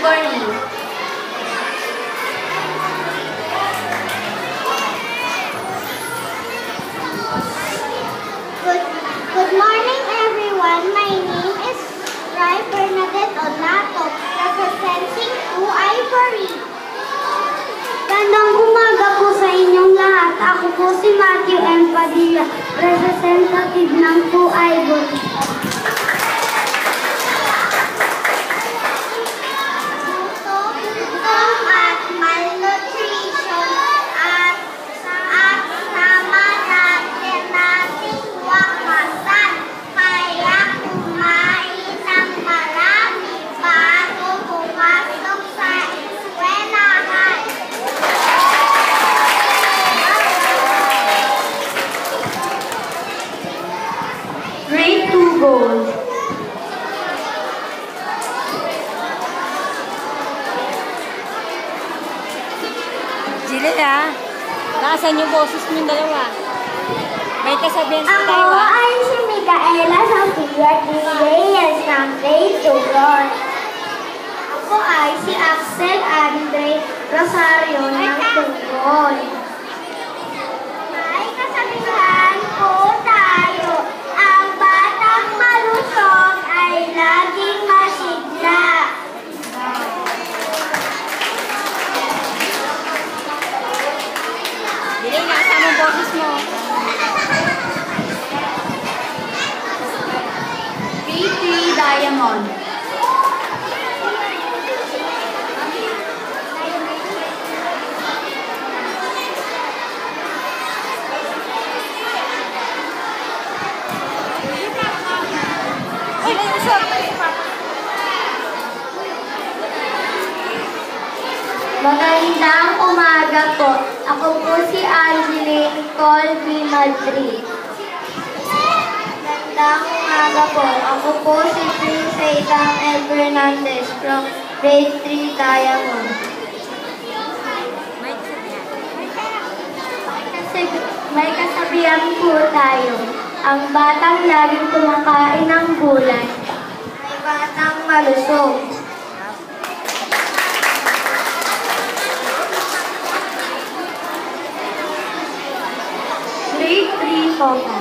Ivory. Good morning, everyone. My name is Rai Bernadette Onato, representing 2 Ivory. Gandang umaga po sa inyong lahat. Ako po si Matthew M. Padilla, representative ng 2 Ivory. Grade 2 goals. Jilly nakasan yung boses mo dalawa. May kasabihan sa tayo Ako ay si Micaela Sofia D. Reyes ng grade 2 goals. Ako ay si Axel Andre Rosario ng 2 goals. May kasabihan po tayo. Ang batang malusog ay laging masigla. Jilly, nakasan yung boses mo. Grade 3 Diamond. Magandang umaga po. Ako po si Angelique Colby Madrid. Magandang umaga po. Ako po si Prince Aidan L. Fernandez from grade 3 Diamond. May kasabihan po tayo. Ang batang laging kumakain ng gulay ay batang malusog. Grade 3 Focus.